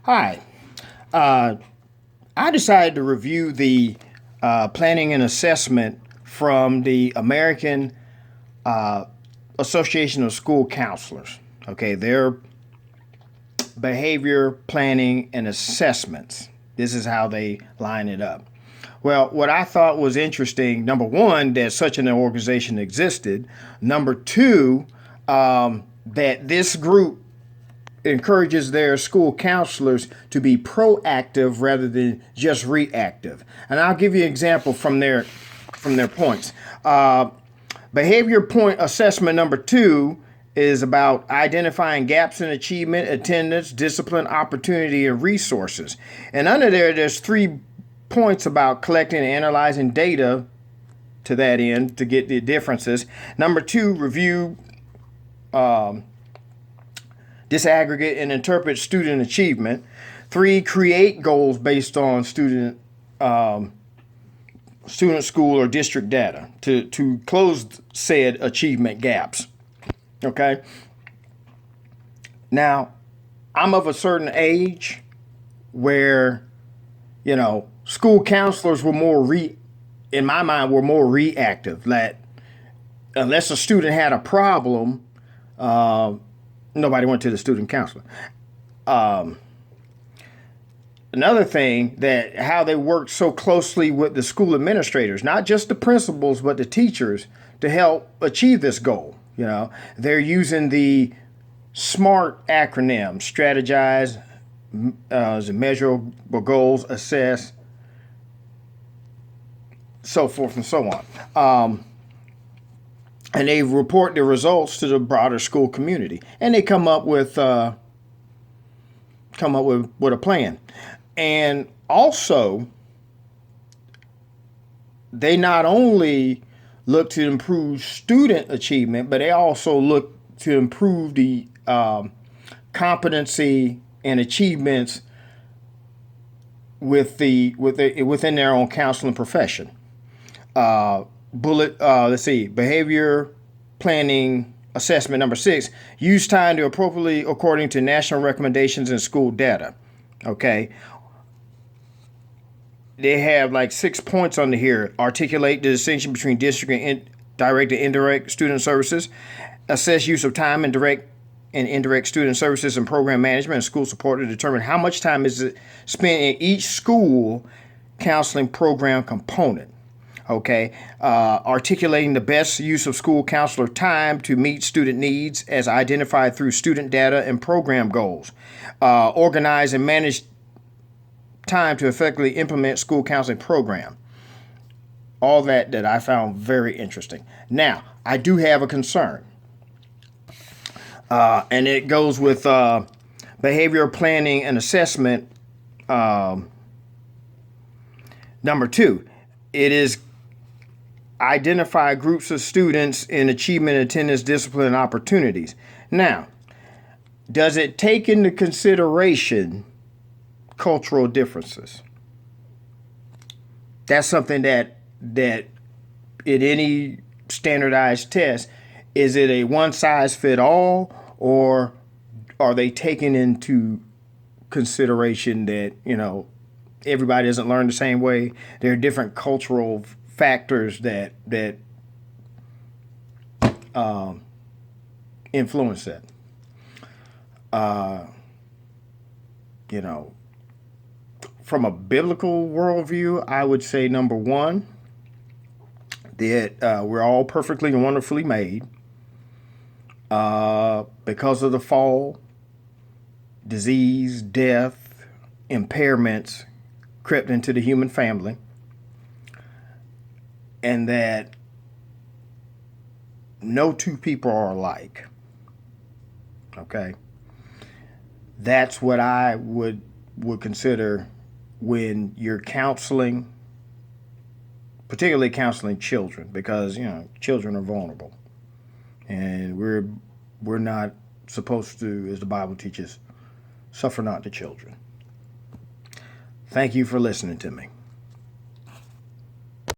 Hi. Uh, I decided to review the planning and assessment from the American Association of School Counselors. Okay, their behavior planning and assessments. This is how they line it up. Well, what I thought was interesting, number one, that such an organization existed. Number two, that this group encourages their school counselors to be proactive rather than just reactive. And I'll give you an example from their points. Behavior point assessment number two is about identifying gaps in achievement, attendance, discipline, opportunity, and resources. And under there's 3 points about collecting and analyzing data to that end to get the differences. Number two, review, disaggregate, and interpret student achievement. 3, create goals based on student, school, or district data to close said achievement gaps. Okay. Now, I'm of a certain age where, school counselors were in my mind, were more reactive. That unless a student had a problem, nobody went to the student counselor. Another thing, that how they worked so closely with the school administrators, not just the principals, but the teachers, to help achieve this goal. They're using the SMART acronym: strategize, measurable goals, assess, so forth and so on. And they report the results to the broader school community, and they come up with a plan. And also, they not only look to improve student achievement, but they also look to improve the competency and achievements within their own counseling profession. Let's see, behavior planning assessment number 6: use time to appropriately according to national recommendations and school data. Okay. They have like 6 points under here. Articulate the distinction between district and direct and indirect student services. Assess use of time in direct and indirect student services and program management and school support to determine how much time is spent in each school counseling program component. Okay. Articulating the best use of school counselor time to meet student needs as identified through student data and program goals. Organize and manage time to effectively implement school counseling program. All that I found very interesting. Now, I do have a concern. And it goes with behavior planning and assessment number 2. It is identify groups of students in achievement, attendance, discipline, and opportunities. Now, does it take into consideration cultural differences? That's something that in any standardized test, is it a one size fit all, or are they taking into consideration that everybody doesn't learn the same way? There are different cultural factors that influence that. From a biblical worldview, I would say number 1, that we're all perfectly and wonderfully made. Because of the fall, disease, death, impairments crept into the human family, and that no two people are alike. Okay? That's what I would consider when you're counseling, particularly counseling children, because children are vulnerable, and we're not supposed to, as the Bible teaches, suffer not the children. Thank you for listening to me.